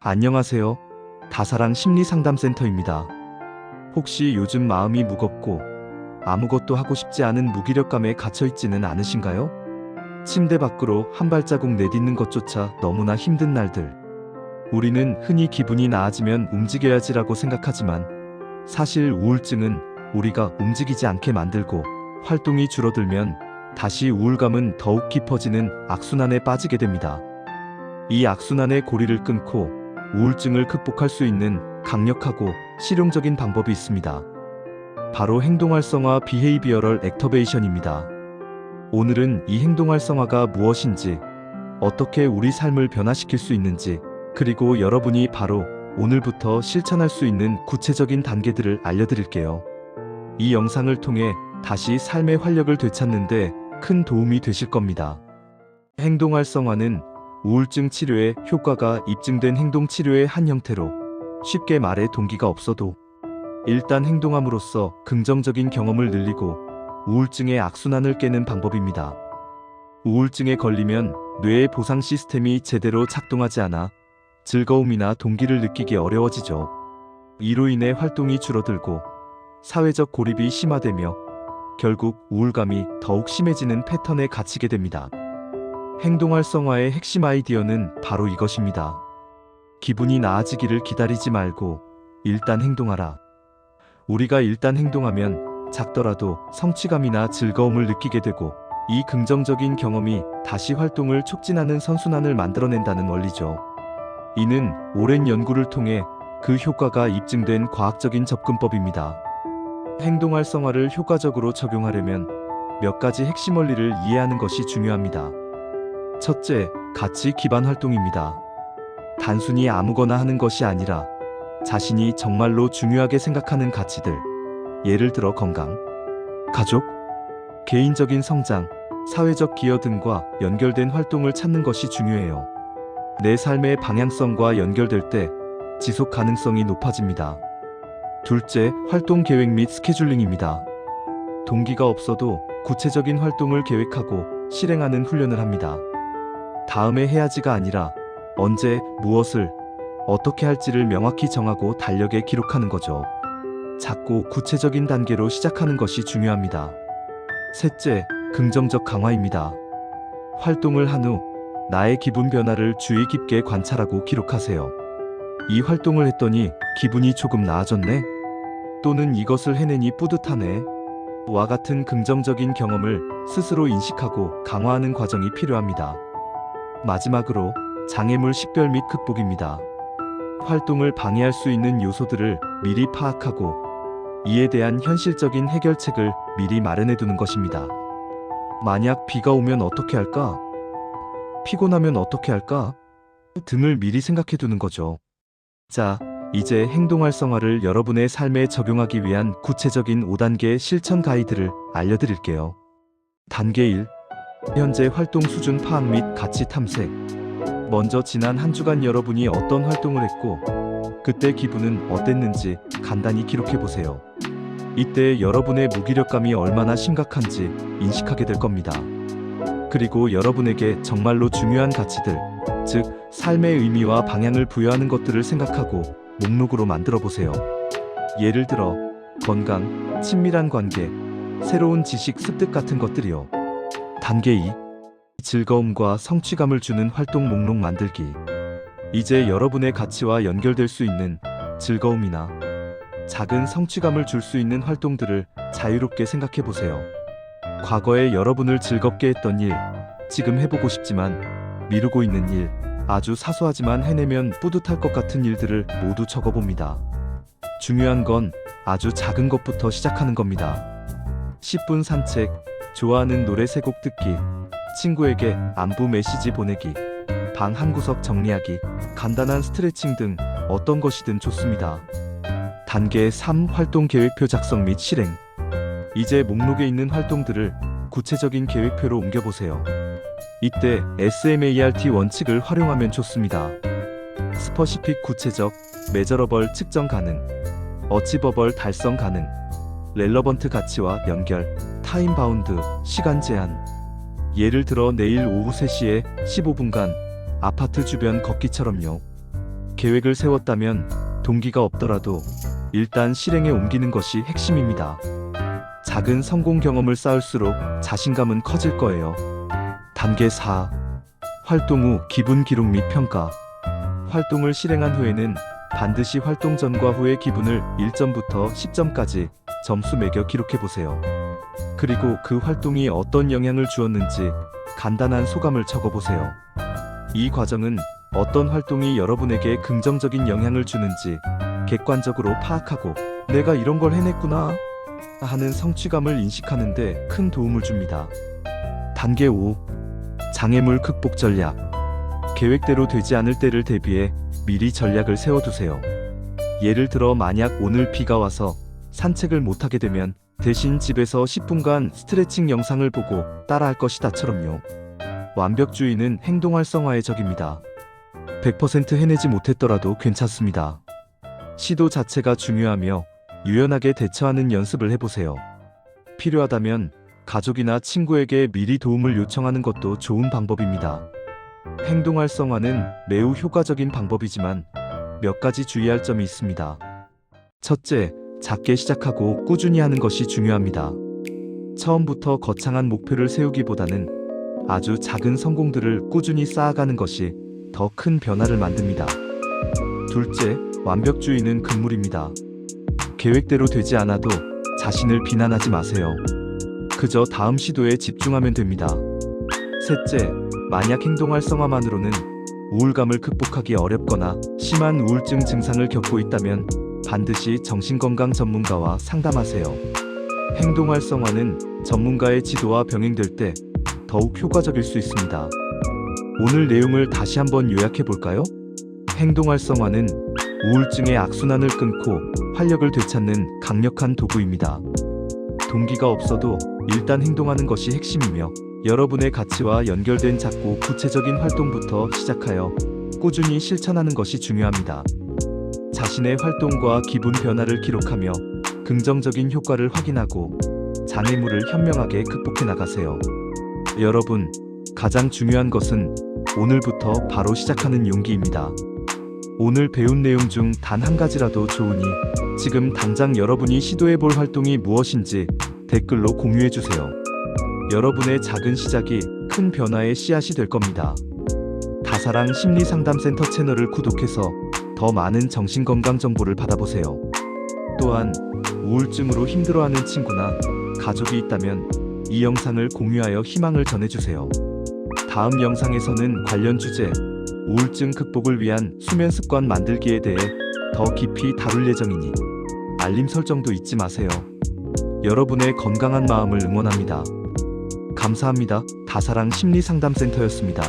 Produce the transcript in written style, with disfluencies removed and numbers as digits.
안녕하세요. 다사랑 심리상담센터입니다. 혹시 요즘 마음이 무겁고 아무것도 하고 싶지 않은 무기력감에 갇혀있지는 않으신가요? 침대 밖으로 한 발자국 내딛는 것조차 너무나 힘든 날들. 우리는 흔히 기분이 나아지면 움직여야지라고 생각하지만 사실 우울증은 우리가 움직이지 않게 만들고 활동이 줄어들면 다시 우울감은 더욱 깊어지는 악순환에 빠지게 됩니다. 이 악순환의 고리를 끊고 우울증을 극복할 수 있는 강력하고 실용적인 방법이 있습니다. 바로 행동활성화 비헤이비어럴 액터베이션입니다. 오늘은 이 행동활성화가 무엇인지, 어떻게 우리 삶을 변화시킬 수 있는지, 그리고 여러분이 바로 오늘부터 실천할 수 있는 구체적인 단계들을 알려드릴게요. 이 영상을 통해 다시 삶의 활력을 되찾는 데 큰 도움이 되실 겁니다. 행동활성화는 우울증 치료에 효과가 입증된 행동치료의 한 형태로, 쉽게 말해 동기가 없어도 일단 행동함으로써 긍정적인 경험을 늘리고 우울증의 악순환을 깨는 방법입니다. 우울증에 걸리면 뇌의 보상 시스템이 제대로 작동하지 않아 즐거움이나 동기를 느끼기 어려워지죠. 이로 인해 활동이 줄어들고 사회적 고립이 심화되며 결국 우울감이 더욱 심해지는 패턴에 갇히게 됩니다. 행동활성화의 핵심 아이디어는 바로 이것입니다. 기분이 나아지기를 기다리지 말고 일단 행동하라. 우리가 일단 행동하면 작더라도 성취감이나 즐거움을 느끼게 되고 이 긍정적인 경험이 다시 활동을 촉진하는 선순환을 만들어낸다는 원리죠. 이는 오랜 연구를 통해 그 효과가 입증된 과학적인 접근법입니다. 행동활성화를 효과적으로 적용하려면 몇 가지 핵심 원리를 이해하는 것이 중요합니다. 첫째, 가치 기반 활동입니다. 단순히 아무거나 하는 것이 아니라 자신이 정말로 중요하게 생각하는 가치들, 예를 들어 건강, 가족, 개인적인 성장, 사회적 기여 등과 연결된 활동을 찾는 것이 중요해요. 내 삶의 방향성과 연결될 때 지속 가능성이 높아집니다. 둘째, 활동 계획 및 스케줄링입니다. 동기가 없어도 구체적인 활동을 계획하고 실행하는 훈련을 합니다. 다음에 해야지가 아니라 언제, 무엇을, 어떻게 할지를 명확히 정하고 달력에 기록하는 거죠. 작고 구체적인 단계로 시작하는 것이 중요합니다. 셋째, 긍정적 강화입니다. 활동을 한 후 나의 기분 변화를 주의 깊게 관찰하고 기록하세요. 이 활동을 했더니 기분이 조금 나아졌네? 또는 이것을 해내니 뿌듯하네? 와 같은 긍정적인 경험을 스스로 인식하고 강화하는 과정이 필요합니다. 마지막으로 장애물 식별 및 극복입니다. 활동을 방해할 수 있는 요소들을 미리 파악하고 이에 대한 현실적인 해결책을 미리 마련해 두는 것입니다. 만약 비가 오면 어떻게 할까? 피곤하면 어떻게 할까? 등을 미리 생각해 두는 거죠. 자, 이제 행동활성화를 여러분의 삶에 적용하기 위한 구체적인 5단계 실천 가이드를 알려드릴게요. 단계 1. 현재 활동 수준 파악 및 가치 탐색. 먼저 지난 한 주간 여러분이 어떤 활동을 했고 그때 기분은 어땠는지 간단히 기록해 보세요. 이때 여러분의 무기력감이 얼마나 심각한지 인식하게 될 겁니다. 그리고 여러분에게 정말로 중요한 가치들, 즉 삶의 의미와 방향을 부여하는 것들을 생각하고 목록으로 만들어 보세요. 예를 들어 건강, 친밀한 관계, 새로운 지식 습득 같은 것들이요. 단계 2. 즐거움과 성취감을 주는 활동 목록 만들기. 이제 여러분의 가치와 연결될 수 있는 즐거움이나 작은 성취감을 줄 수 있는 활동들을 자유롭게 생각해 보세요. 과거에 여러분을 즐겁게 했던 일, 지금 해보고 싶지만 미루고 있는 일, 아주 사소하지만 해내면 뿌듯할 것 같은 일들을 모두 적어봅니다. 중요한 건 아주 작은 것부터 시작하는 겁니다. 10분 산책, 좋아하는 노래 3곡 듣기, 친구에게 안부 메시지 보내기, 방 한 구석 정리하기, 간단한 스트레칭 등 어떤 것이든 좋습니다. 단계 3. 활동 계획표 작성 및 실행. 이제 목록에 있는 활동들을 구체적인 계획표로 옮겨보세요. 이때 SMART 원칙을 활용하면 좋습니다. 스퍼시픽 구체적, 메저러벌 측정 가능, 어치버벌 달성 가능, 렐러번트 가치와 연결, 타임 바운드, 시간 제한. 예를 들어 내일 오후 3시에 15분간 아파트 주변 걷기처럼요. 계획을 세웠다면 동기가 없더라도 일단 실행에 옮기는 것이 핵심입니다. 작은 성공 경험을 쌓을수록 자신감은 커질 거예요. 단계 4. 활동 후 기분 기록 및 평가. 활동을 실행한 후에는 반드시 활동 전과 후의 기분을 1점부터 10점까지 점수 매겨 기록해 보세요. 그리고 그 활동이 어떤 영향을 주었는지 간단한 소감을 적어 보세요. 이 과정은 어떤 활동이 여러분에게 긍정적인 영향을 주는지 객관적으로 파악하고 내가 이런 걸 해냈구나 하는 성취감을 인식하는 데 큰 도움을 줍니다. 단계 5. 장애물 극복 전략. 계획대로 되지 않을 때를 대비해 미리 전략을 세워두세요. 예를 들어 만약 오늘 비가 와서 산책을 못하게 되면 대신 집에서 10분간 스트레칭 영상을 보고 따라할 것이다처럼요. 완벽주의는 행동 활성화의 적입니다. 100% 해내지 못했더라도 괜찮습니다. 시도 자체가 중요하며 유연하게 대처하는 연습을 해보세요. 필요하다면 가족이나 친구에게 미리 도움을 요청하는 것도 좋은 방법입니다. 행동 활성화는 매우 효과적인 방법이지만 몇 가지 주의할 점이 있습니다. 첫째, 작게 시작하고 꾸준히 하는 것이 중요합니다. 처음부터 거창한 목표를 세우기보다는 아주 작은 성공들을 꾸준히 쌓아가는 것이 더 큰 변화를 만듭니다. 둘째, 완벽주의는 금물입니다. 계획대로 되지 않아도 자신을 비난하지 마세요. 그저 다음 시도에 집중하면 됩니다. 셋째, 만약 행동 활성화만으로는 우울감을 극복하기 어렵거나 심한 우울증 증상을 겪고 있다면 반드시 정신건강 전문가와 상담하세요. 행동 활성화는 전문가의 지도와 병행될 때 더욱 효과적일 수 있습니다. 오늘 내용을 다시 한번 요약해 볼까요? 행동 활성화는 우울증의 악순환을 끊고 활력을 되찾는 강력한 도구입니다. 동기가 없어도 일단 행동하는 것이 핵심이며 여러분의 가치와 연결된 작고 구체적인 활동부터 시작하여 꾸준히 실천하는 것이 중요합니다. 자신의 활동과 기분 변화를 기록하며 긍정적인 효과를 확인하고 장애물을 현명하게 극복해 나가세요. 여러분, 가장 중요한 것은 오늘부터 바로 시작하는 용기입니다. 오늘 배운 내용 중 단 한 가지라도 좋으니 지금 당장 여러분이 시도해 볼 활동이 무엇인지 댓글로 공유해 주세요. 여러분의 작은 시작이 큰 변화의 씨앗이 될 겁니다. 다사랑 심리상담센터 채널을 구독해서 더 많은 정신건강 정보를 받아보세요. 또한 우울증으로 힘들어하는 친구나 가족이 있다면 이 영상을 공유하여 희망을 전해주세요. 다음 영상에서는 관련 주제, 우울증 극복을 위한 수면 습관 만들기에 대해 더 깊이 다룰 예정이니 알림 설정도 잊지 마세요. 여러분의 건강한 마음을 응원합니다. 감사합니다. 다사랑 심리상담센터였습니다.